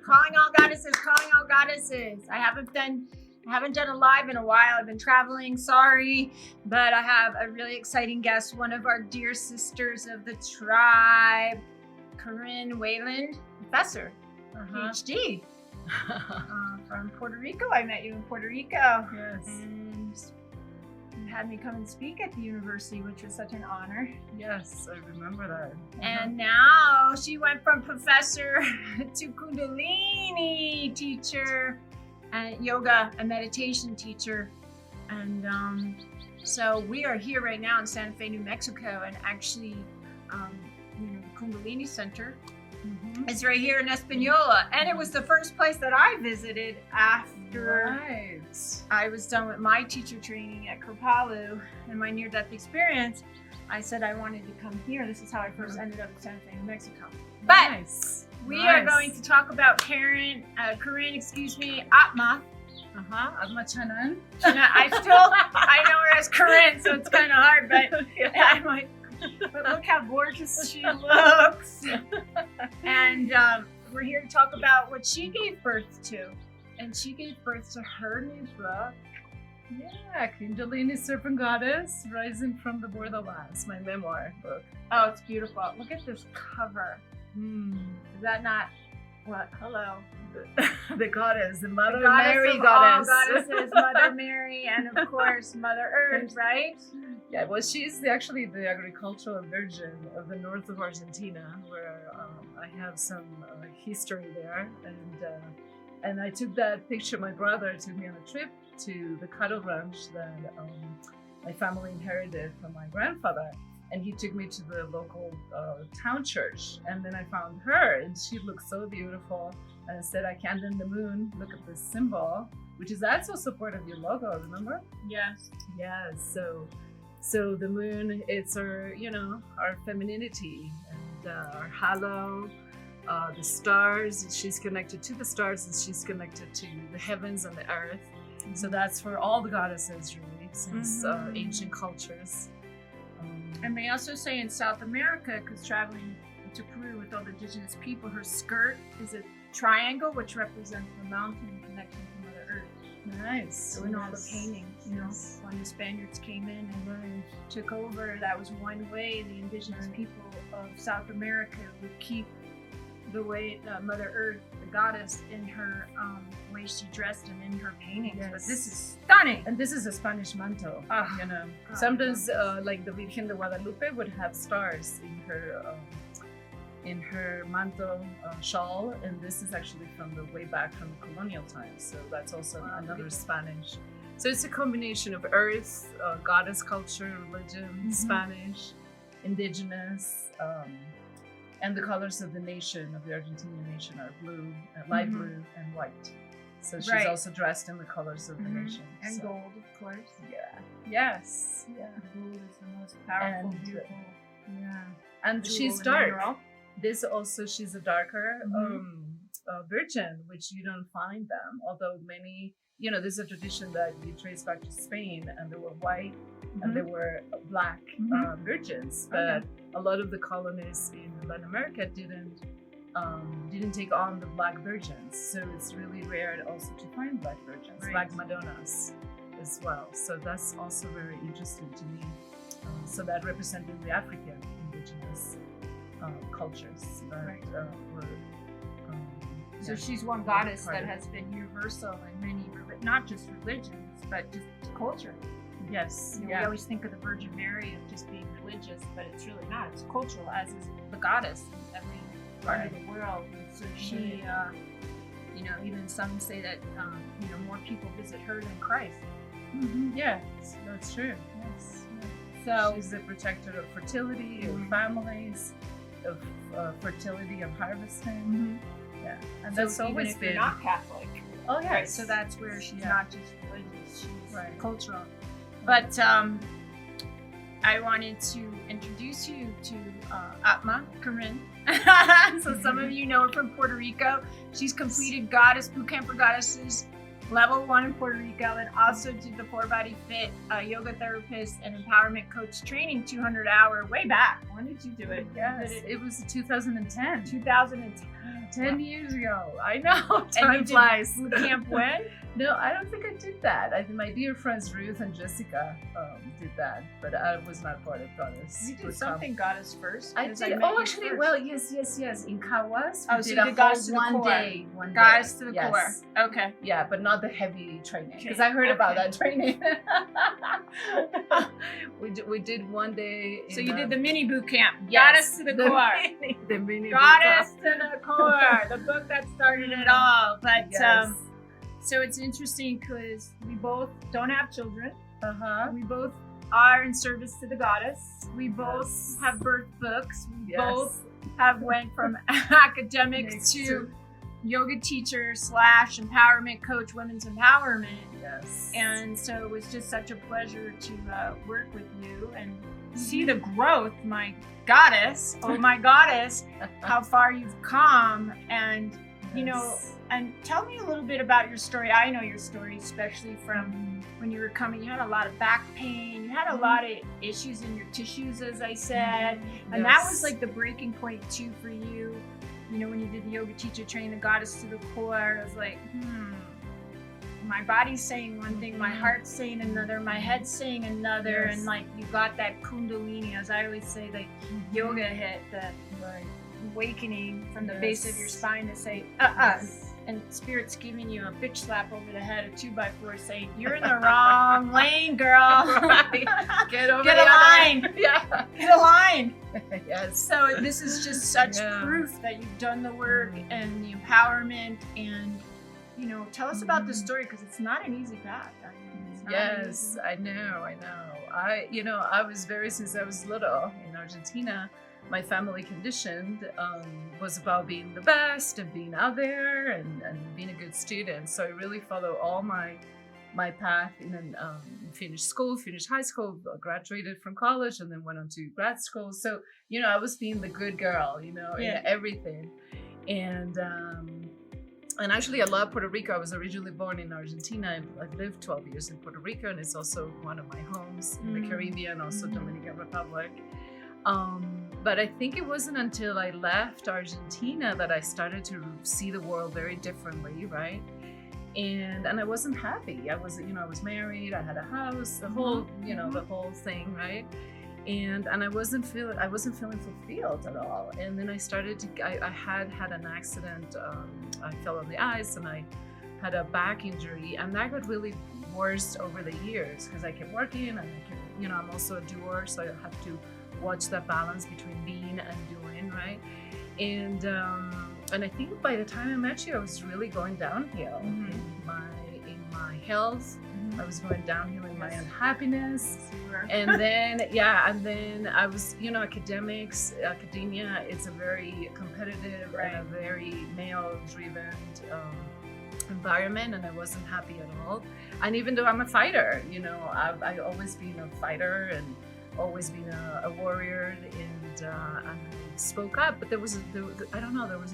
Calling all goddesses, calling all goddesses. I haven't done a live in a while. I've been traveling, sorry, but I have a really exciting guest, one of our dear sisters of the tribe, Corinne Wayland, professor, PhD, from Puerto Rico. I met you in Puerto Rico. Yes. And you had me come and speak at the university, which was such an honor. Yes, I remember that. And now she went from professor to Kundalini teacher, and yoga and meditation teacher. And so we are here right now in Santa Fe, New Mexico, and actually, Kundalini Center is right here in Espanola. And it was the first place that I visited after I was done with my teacher training at Kripalu and my near-death experience. I said I wanted to come here. This is how I first ended up in Santa Fe, New Mexico. But we are going to talk about Corinne, Atma. Atma Chanan. I know her as Corinne, so it's kind of hard, but I'm like, but look how gorgeous she looks. And we're here to talk about what she gave birth to. And she gave birth to her new book. Yeah, Kundalini Serpent Goddess, Rising from the Borderlands, my memoir book. Oh, it's beautiful. Look at this cover. Is that not what? Hello. The goddess, the Mother the goddess Mary of goddess. All goddesses, Mother Mary, and of course Mother Earth, right? Yeah, well, she's actually the agricultural virgin of the north of Argentina, where I have some history there, and I took that picture. My brother took me on a trip to the cattle ranch that my family inherited from my grandfather. And he took me to the local town church. And then I found her, and she looked so beautiful. And I said, I can't in the moon, look at this symbol, which is also support of your logo, remember? Yes. Yes. So the moon, it's our, our femininity and our halo, the stars. She's connected to the stars, and she's connected to the heavens and the earth. So that's for all the goddesses, really, since ancient cultures. And they also say in South America, because traveling to Peru with all the indigenous people, her skirt is a triangle, which represents the mountain connection to Mother Earth. Nice. So in all the paintings, when the Spaniards came in and took over, that was one way the indigenous people of South America would keep the way Mother Earth, the goddess, in her way she dressed and in her paintings. Yes. But this is stunning. And this is a Spanish mantle. Sometimes like the Virgen de Guadalupe would have stars in her mantle shawl, and this is actually from the way back from the colonial times. So that's also another Spanish. So it's a combination of earth, goddess culture, religion, Spanish, indigenous. And the colors of the nation, of the Argentinian nation, are blue, light blue, and white. So she's also dressed in the colors of the nation. And gold, of course. Yeah. Yes. Yeah. Gold is the most powerful, and, beautiful. And she's dark. This also, she's a darker virgin, which you don't find them. Although many, there's a tradition that you trace back to Spain, and there were white and there were black virgins, but a lot of the colonists in Latin America didn't take on the black virgins, so it's really rare also to find black virgins, black Madonnas as well. So that's also very interesting to me. So that represented the African indigenous cultures that were. So she's one goddess that has been universal in many, not just religions, but just culture. Yes. We always think of the Virgin Mary of just being religious, but it's really not. It's cultural, as is the goddess in every part of the world. And so she, even some say that, more people visit her than Christ. Yes, that's true. Yes. So she's a protector of fertility, of families, of fertility, of harvesting. Yeah, and so that's always even if you're not Catholic. Oh, yes. Right, so that's where she's not just religious, she's cultural. But I wanted to introduce you to Atma, Corinne. So some of you know her from Puerto Rico. She's completed Goddess Bootcamp for Goddesses Level 1 in Puerto Rico, and also did the 4Body Fit yoga therapist and empowerment coach training 200-hour way back. When did you do it? Yes, it was 2010. 2010. 10 years ago. I know. And Time flies. boot camp when? No, I don't think I did that. I think my dear friends Ruth and Jessica did that, but I was not part of Goddess. You did something Goddess first. I did. Oh, actually, well, yes. In Kawas, we did a Goddess to the core. One day. Goddess to the core. Okay. Yeah, but not the heavy training, because I heard about that training. we did one day. So you did the mini boot camp. Yes, Goddess to the core. The mini Goddess to the core. The book that started it all. But yes. So it's interesting because we both don't have children. Uh-huh. We both are in service to the goddess. We both have birth books. We both have went from academic to yoga teacher / empowerment coach, women's empowerment. Yes. And so it was just such a pleasure to work with you and see the growth, my goddess. Oh my goddess, how far you've come. And you know, and tell me a little bit about your story. I know your story, especially from when you were coming. You had a lot of back pain. You had a lot of issues in your tissues, as I said. And that was like the breaking point too for you. You know, when you did the yoga teacher training, the goddess to the core, I was like, my body's saying one thing, my heart's saying another, my head's saying another. And like you got that kundalini, as I always say, like yoga hit the awakening from the base of your spine to say, and Spirit's giving you a bitch slap over the head, a 2x4 saying, you're in the wrong lane, girl. Get over Get a line. Yeah. Get a line. Yes. So this is just such proof that you've done the work and the empowerment. And, you know, tell us about the story, because it's not an easy path. I mean, it's not easy. I know. I was since I was little in Argentina, my family conditioned was about being the best and being out there and being a good student. So I really follow all my path and finished school, finished high school, graduated from college, and then went on to grad school. So, you know, I was being the good girl, you know, in everything. And actually I love Puerto Rico. I was originally born in Argentina. I've lived 12 years in Puerto Rico, and it's also one of my homes in the Caribbean, also Dominican Republic. But I think it wasn't until I left Argentina that I started to see the world very differently, right? And I wasn't happy. I was married, I had a house, the whole, the whole thing, right? And I wasn't feeling fulfilled at all. And then I had an accident. I fell on the ice and I had a back injury, and that got really worse over the years because I kept working and I'm also a doer, so I have to watch that balance between being and doing, right? And I think by the time I met you, I was really going downhill in my health. I was going downhill in my unhappiness. And then I was, academia, it's a very competitive and a very male-driven environment, and I wasn't happy at all. And even though I'm a fighter, I've always been a fighter and always been a warrior, and I spoke up. But there was a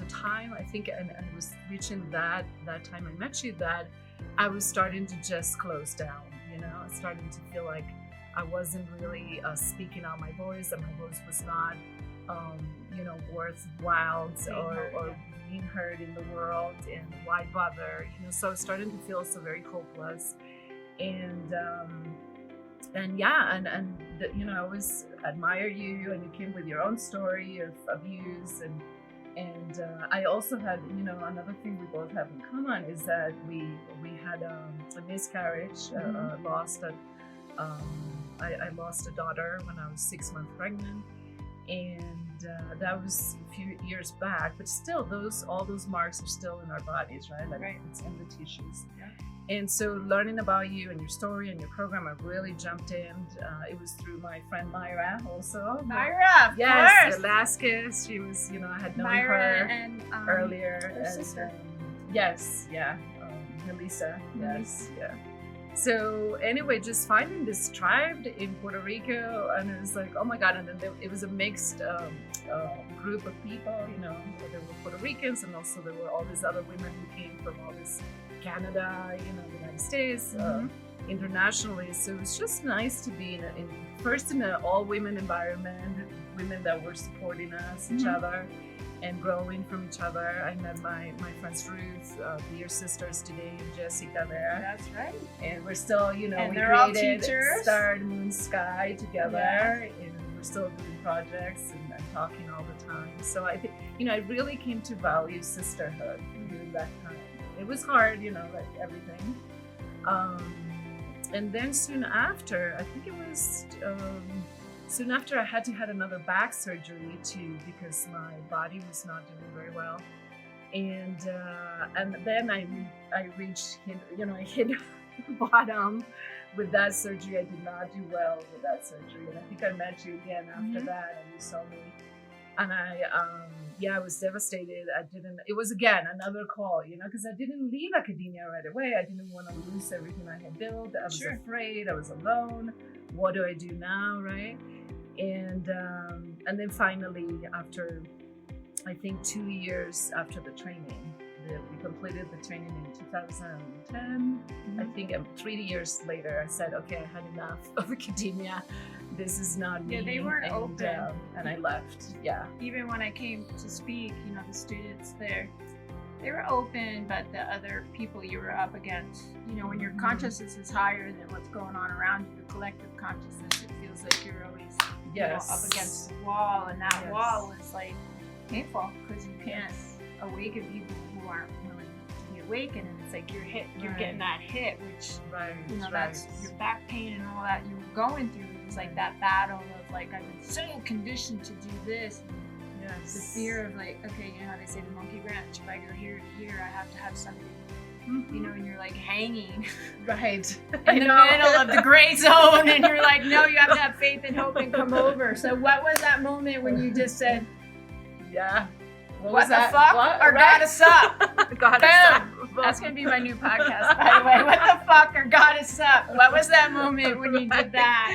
time, I think, and it was reaching that time I met you, that I was starting to just close down, starting to feel like I wasn't really speaking out my voice, and my voice was not, worthwhile or being heard in the world, and why bother, so I was starting to feel so very hopeless. And I always admire you, and you came with your own story of abuse, and I also had, another thing we both have in common is that we had a miscarriage, I lost a daughter when I was 6 months pregnant, and that was a few years back, but still all those marks are still in our bodies, right? Like it's in the tissues. Yeah. And so learning about you and your story and your program, I really jumped in. It was through my friend Myra also. Myra, of yes, course. Velasquez. She was, I had known Myra her and, earlier. Her sister. Melissa. Yes, yeah. So anyway, just finding this tribe in Puerto Rico, and it was like, oh my God. And then it was a mixed group of people, there were Puerto Ricans, and also there were all these other women who came from all this Canada, the United States, internationally. So it was just nice to be in an all-women environment, women that were supporting us, each other. and growing from each other. I met my friends Ruth, dear sisters today, and Jessica there. That's right. And we're still, you know, and we they're all created teachers. Star, Moon, Sky together, Yes. and we're still doing projects and talking all the time. So I think, you know, I really came to value sisterhood during that time. It was hard, you know, like everything. And then soon after, I think it was soon after, I had to have another back surgery too, because my body was not doing very well. And then I reached, you know, I hit bottom with that surgery. I did not do well with that surgery, and I think I met you again after that, and you saw me, and I was devastated. It was again another call, you know, because I didn't leave academia right away. I didn't want to lose everything I had built. I was afraid. I was alone. What do I do now, right? And then finally, after I think 2 years after the training, we completed the training in 2010. I think 3 years later, I said, okay, I had enough of academia. This is not me. Yeah, they weren't open. And I left, yeah. Even when I came to speak, you know, the students there, they were open, but the other people you were up against, you know, when your consciousness is higher than what's going on around you, the collective consciousness, it feels like you're always you know, up against the wall, and that wall is like painful because you can't awaken people who aren't willing to be awakened, and it's like you're getting that hit, which you know that's your back pain and all that you were going through. It's like that battle of like, I've been so conditioned to do this. The fear of like, okay, you know how they say the monkey wrench, if I go here to here, I have to have somebody, you know, and you're like hanging in the middle of the gray zone, and you're like, no, you have to have faith and hope and come over. So what was that moment when you just said, what the fuck? Or goddess up? That's gonna be my new podcast, by the way. What the fuck or goddess up? What was that moment when you did that?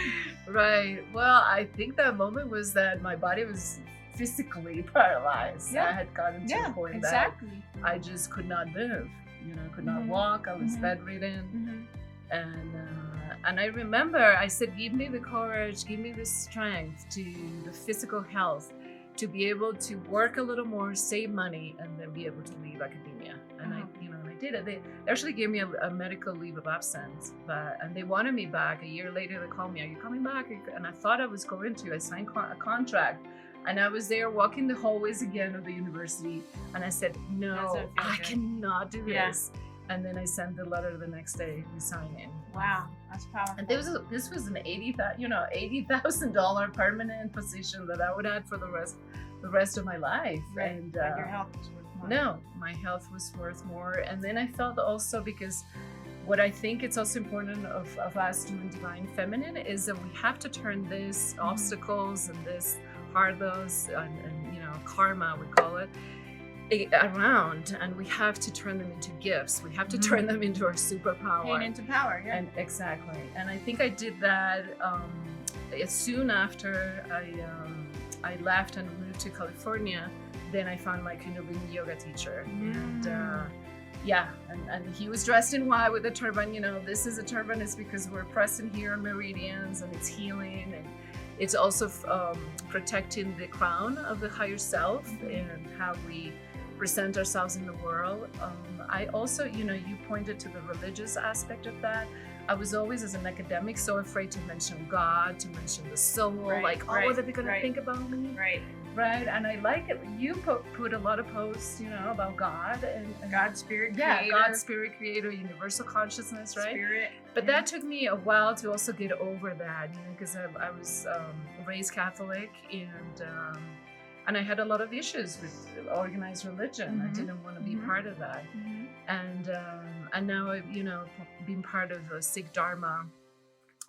Right. Well, I think that moment was that my body was physically paralyzed. I had gotten to the point that I just could not move. You know, could not walk. I was bedridden, and I remember I said, "Give me the courage, give me the strength, to the physical health, to be able to work a little more, save money, and then be able to leave academia." And I did it. They actually gave me a medical leave of absence, and they wanted me back. A year later, they called me, "Are you coming back?" And I thought I was going to. I signed a contract. And I was there walking the hallways again of the university, and I said, "No, I cannot do this." And then I sent the letter the next day resigning. Wow, that's powerful. And this was an $80,000 permanent position that I would have for the rest of my life. Right. And but your health was worth more. No, my health was worth more. And then I felt also, because what I think it's also important of us doing Divine Feminine is that we have to turn these obstacles and this hardness and you know, karma, we call it, around, and we have to turn them into gifts. We have to turn them into our superpower. And into power, And exactly. And I think I did that soon after I left and moved to California. Then I found my Kundalini yoga teacher, and he was dressed in white with a turban. You know, this is a turban. It's because we're present here on meridians, and it's healing, and it's also protecting the crown of the higher self and how we present ourselves in the world. I also, you know, you pointed to the religious aspect of that. I was always, as an academic, so afraid to mention God, to mention the soul, what are they going to think about me? Right. And I like it. You put a lot of posts, you know, about God and God, spirit, creator. God, spirit, creator, universal consciousness, right? Spirit. But that took me a while to also get over that, you know, because I was raised Catholic, and I had a lot of issues with organized religion. I didn't want to be part of that. And now, you know, being part of Sikh Dharma,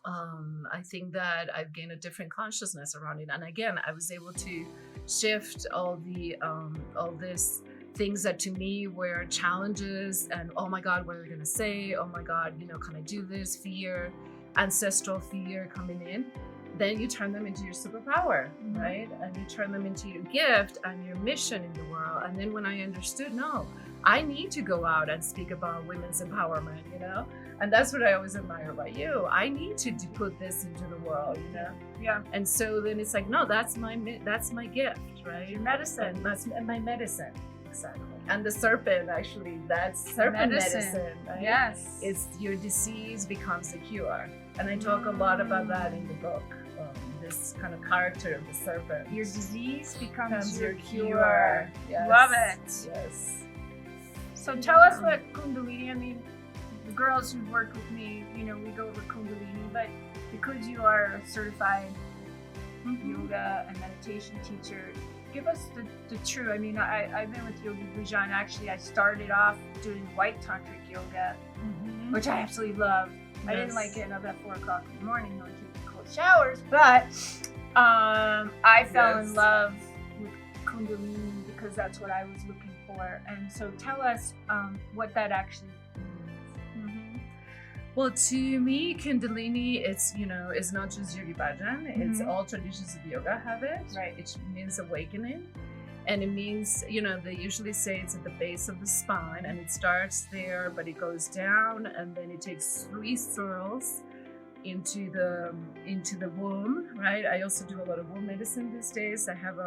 I think that I've gained a different consciousness around it. And again, I was able to shift all these things that to me were challenges, and oh my God, what are they going to say? Oh my God, you know, can I do this? Fear, ancestral fear coming in. Then you turn them into your superpower, right? And you turn them into your gift and your mission in the world. And then when I understood, no, I need to go out and speak about women's empowerment, you know? And that's what I always admire about you. I need to put this into the world, you know? Yeah. And so then it's like, no, that's my gift, right? Your medicine. That's my medicine. Exactly. And the serpent, actually, that's serpent medicine, right? Yes. It's your disease becomes the cure. And I talk a lot about that in the book. This kind of character of the serpent. Your disease becomes your cure. Yes. Love it. Yes. So tell us what Kundalini, I mean, the girls who work with me, you know, we go over Kundalini, but because you are a certified yoga and meditation teacher, give us the true. I mean, I've been with Yogi Bhujan. Actually, I started off doing white tantric yoga, which I absolutely love. Yes. I didn't like getting up at 4 o'clock in the morning, nor taking cold showers, but I fell in love with Kundalini because that's what I was looking for. And so tell us what that actually means. Well, to me, Kundalini, it's, you know, it's not just Yogi Bhajan. It's all traditions of yoga have it. Right. It means awakening. And it means, you know, they usually say it's at the base of the spine, and it starts there, but it goes down, and then it takes 3 swirls into the womb, right? I also do a lot of womb medicine these days. I have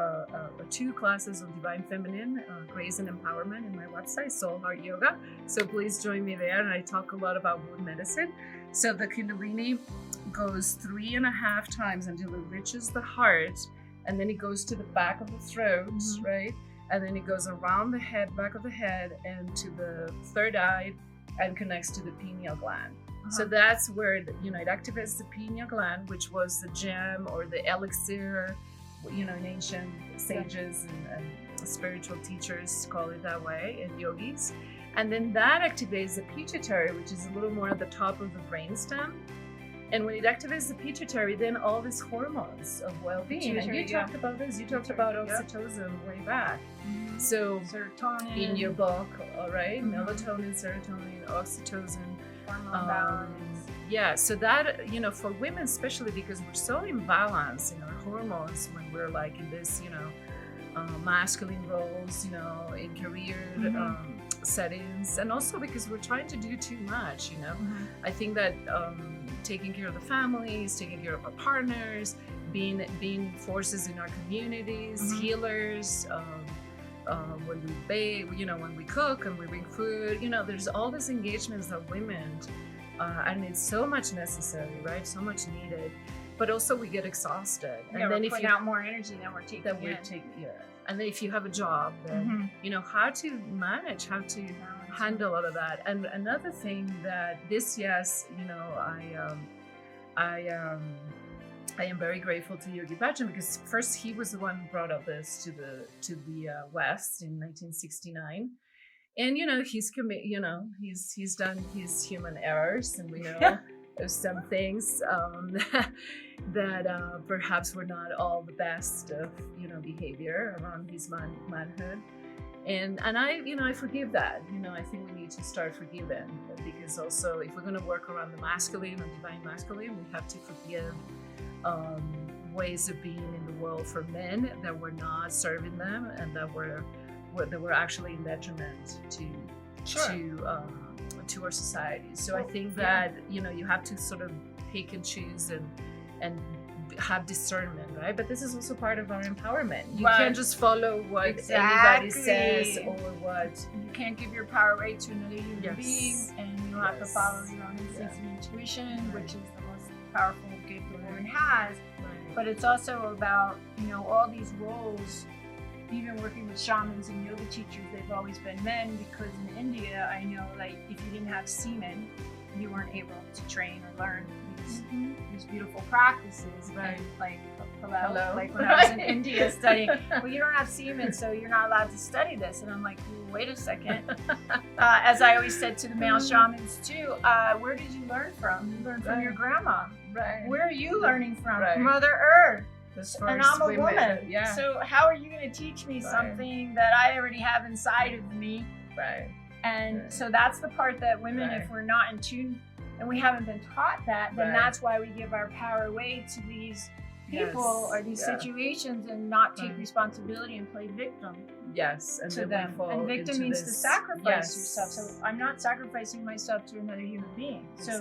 2 classes of Divine Feminine, Grace and Empowerment in my website, Soul Heart Yoga. So please join me there, and I talk a lot about womb medicine. So the Kundalini goes 3.5 times until it reaches the heart, and then it goes to the back of the throat, right? And then it goes around the head, back of the head, and to the 3rd eye, and connects to the pineal gland. So that's where, it activates the pineal gland, which was the gem or the elixir, you know, in ancient sages and spiritual teachers call it that way, and yogis. And then that activates the pituitary, which is a little more at the top of the brainstem. And when it activates the pituitary, then all these hormones of well-being. And you talked about this. You talked about oxytocin way back. So serotonin in your book, all right, melatonin, serotonin, oxytocin. Balance. Yeah, so that, you know, for women especially, because we're so imbalanced in our hormones when we're like in this, you know, masculine roles, you know, in career settings, and also because we're trying to do too much, you know. I think that taking care of the families, taking care of our partners, being forces in our communities, healers, when we bake, you know, when we cook and we bring food, you know, there's all these engagements that women, and it's so much necessary, right? So much needed, but also we get exhausted. And then we're putting out more energy than we're taking And then if you have a job, then, you know, how to manage, how to handle all of that. And another thing that you know, I am very grateful to Yogi Bhajan because first he was the one who brought up this to the West in 1969, and you know he's done his human errors, and we know there's some things that perhaps were not all the best of, you know, behavior around his manhood, and I forgive that. You know, I think we need to start forgiving, because also if we're going to work around the masculine and divine masculine, we have to forgive ways of being in the world for men that were not serving them and that were actually in detriment to our society. So I think that you know you have to sort of pick and choose and have discernment, right? But this is also part of our empowerment. You can't just follow what anybody says or what. You can't give your power away to another human being, and you have to follow your own instincts and intuition, which is the most powerful gift a woman has. But it's also about, you know, all these roles. Even working with shamans and yoga teachers, they've always been men, because in India, I know, like, if you didn't have semen, you weren't able to train or learn these beautiful practices. And like, hello, like when I was in India studying, well, you don't have semen, so you're not allowed to study this. And I'm like, well, wait a second. As I always said to the male shamans too, where did you learn from? You learned from your grandma. Right. Where are you learning from? From Mother Earth. And I'm a woman. Yeah. So how are you going to teach me something that I already have inside of me? Right. And so that's the part that women, if we're not in tune and we haven't been taught that, then that's why we give our power away to these people or these situations and not take responsibility and play victim. Yes, and to them. And victim means to sacrifice yourself. So I'm not sacrificing myself to another human being. So,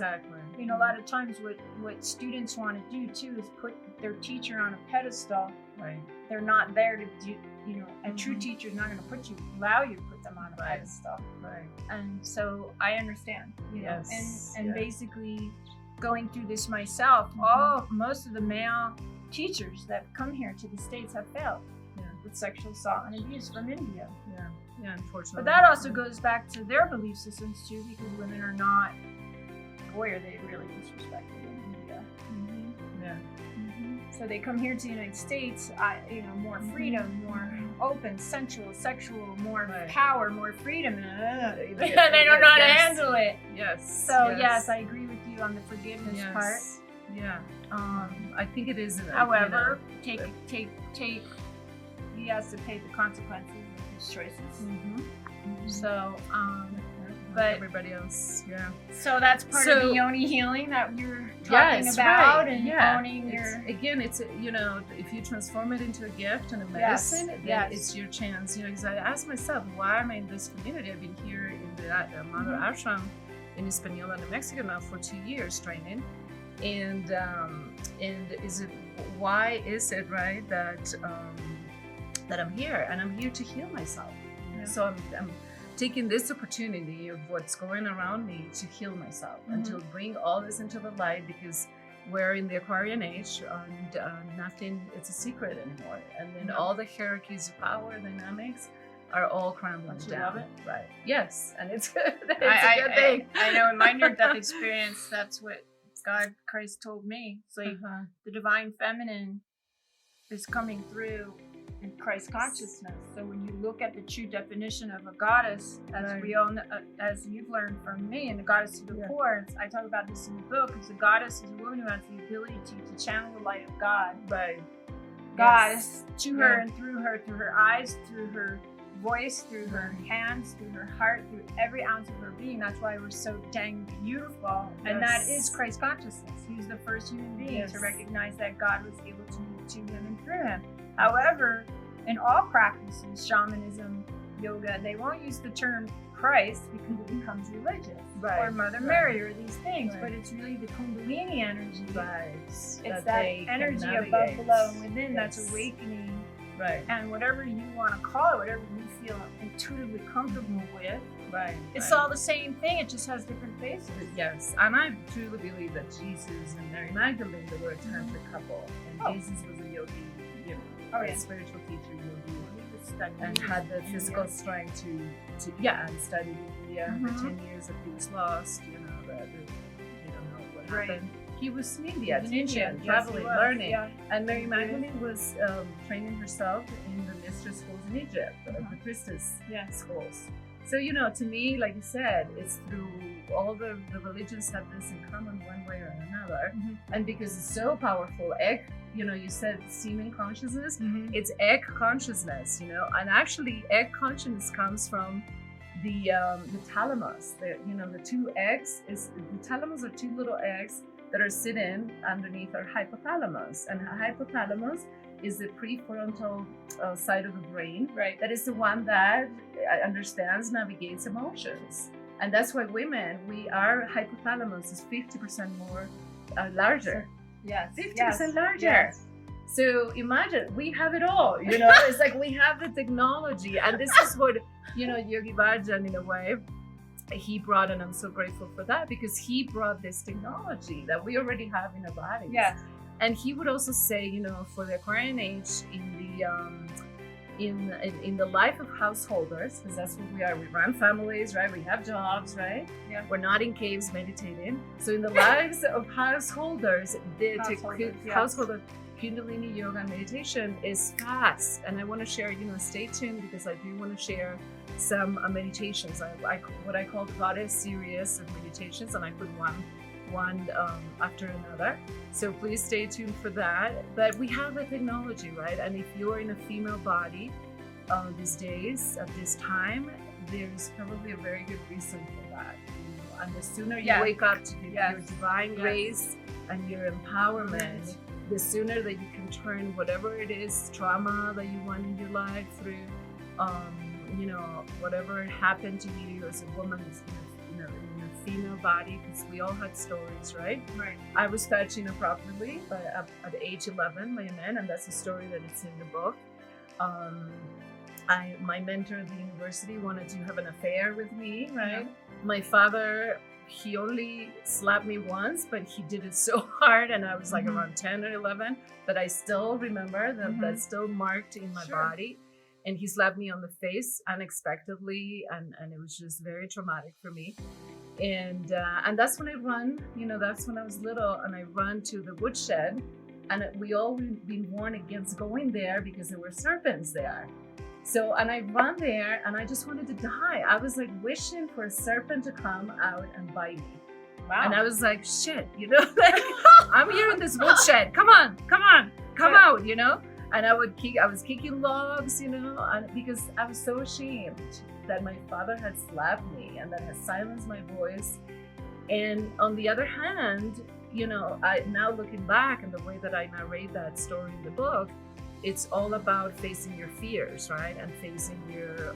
you know, a lot of times what students want to do too is put their teacher on a pedestal. Right. They're not there to do, you know, a true teacher is not going to allow you to put them on a pedestal. Right. And so I understand, you know, and yes. basically going through this myself, most of the male teachers that come here to the States have failed with sexual assault and abuse from India. Yeah, unfortunately. But that also goes back to their belief systems too, because women are not, boy, are they really disrespected in India. Yeah. So they come here to the United States, you know, more freedom, more open, sensual, sexual, more power, more freedom. They don't know how to handle it. Yes. So yes, I agree with you on the forgiveness part. Yeah. I think it is. However, take. He has to pay the consequences of his choices. So, but everybody else, So that's part of the yoni healing that you're talking about, and owning your. Again, it's, you know, if you transform it into a gift and a medicine, then it's your chance. You know, because I asked myself, why am I in this community? I've been here in the Mother Ashram in Hispaniola, New Mexico now for 2 years training, and why is it right that I'm here, and I'm here to heal myself. So I'm taking this opportunity of what's going around me to heal myself and to bring all this into the light, because we're in the Aquarian age and nothing, it's a secret anymore. And then all the hierarchies of power dynamics are all crumbling down. Love it? Right. Yes, and it's good. It's a good thing. I know in my near-death experience, that's what God, Christ told me. It's like the divine feminine is coming through in Christ consciousness. So when you look at the true definition of a goddess, as we all know, as you've learned from me, and the goddess of the core, I talk about this in the book, because a goddess is a woman who has the ability to channel the light of God. Right. Goddess to her and through her eyes, through her voice, through her hands, through her heart, through every ounce of her being. That's why we're so dang beautiful. And that is Christ consciousness. He was the first human being to recognize that God was able to move to him and through him. However, in all practices, shamanism, yoga, they won't use the term Christ because it becomes religious, or Mother Mary, or these things. But it's really the Kundalini energy. It's that energy above, below, and within that's awakening. And whatever you want to call it, whatever you feel intuitively comfortable with, it's all the same thing. It just has different faces. Yes, and I truly believe that Jesus and Mary Magdalene, they were a tantric couple, and Jesus was a yogi, you know, a spiritual teacher, yogi, and had the physical strength to and studied India for 10 years that he was lost. You know, that you don't know what happened. He was in India, teaching, traveling, learning. And Mary Magdalene was training herself in the mistress schools in Egypt, the priestess schools. So, you know, to me, like you said, it's through all the religions have this in common one way or another. And because it's so powerful, you know, you said semen consciousness, it's egg consciousness, you know, and actually egg consciousness comes from the thalamus. You know, the two eggs, the thalamus are two little eggs that are sitting underneath our hypothalamus. And hypothalamus is the prefrontal side of the brain. That is the one that understands, navigates emotions. And that's why women, our hypothalamus is 50% more larger. 50% larger. So imagine, we have it all, you know, it's like we have the technology. And this is what, you know, Yogi Bhajan, in a way, he brought, and I'm so grateful for that, because he brought this technology that we already have in our bodies. And he would also say, you know, for the Aquarian age, in the life of householders, because that's what we are. We run families, right? We have jobs, right? We're not in caves meditating. So in the lives of householders, householder Kundalini yoga and meditation is fast. And I want to share, you know, stay tuned, because I do want to share some meditations. What I call the goddess series of meditations, and I put one after another. So please stay tuned for that. But we have the technology, right? And if you're in a female body these days, at this time, there's probably a very good reason for that. You know? And the sooner you wake up to your divine grace and your empowerment, the sooner that you can turn whatever it is, trauma that you went in your life through, you know, whatever happened to you as a woman, in a female body, because we all had stories, right? Right. I was touched inappropriately at age 11 by a man, and that's a story that it's in the book. My mentor at the university wanted to have an affair with me, right? Yeah. My father, he only slapped me once, but he did it so hard, and I was like around 10 or 11, that I still remember that that's still marked in my body. And he slapped me on the face unexpectedly, and it was just very traumatic for me. And that's when I run, you know, that's when I was little, and I run to the woodshed, and we all been warned against going there because there were serpents there. So, and I run there, and I just wanted to die. I was like wishing for a serpent to come out and bite me. Wow. And I was like, shit, you know, like, I'm here in this woodshed. Come on, come out, you know? And I was kicking logs, you know, and because I was so ashamed that my father had slapped me and that had silenced my voice. And on the other hand, you know, I now looking back and the way that I narrate that story in the book, it's all about facing your fears, right? And facing your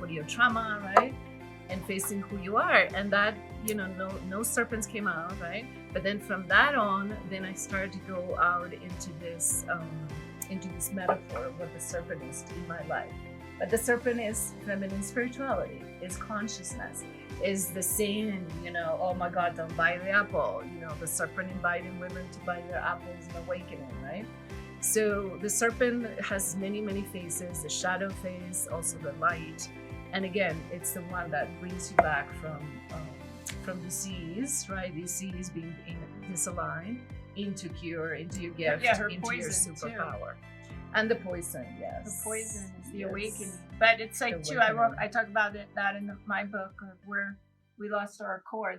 your trauma, right? And facing who you are. And that, you know, no serpents came out, right? But then from that on, then I started to go out into this metaphor of what the serpent is in my life. But the serpent is feminine spirituality, is consciousness, is the saying, you know, oh my God, don't buy the apple. You know, the serpent inviting women to buy their apples in awakening, right? So the serpent has many, many faces, the shadow face, also the light. And again, it's the one that brings you back from disease, right? Disease being disaligned, into cure, into your gift, into your superpower. Too. And the poison, yes. The poison is the awakening. But it's like, too, I talk about that in my book, where we lost our core.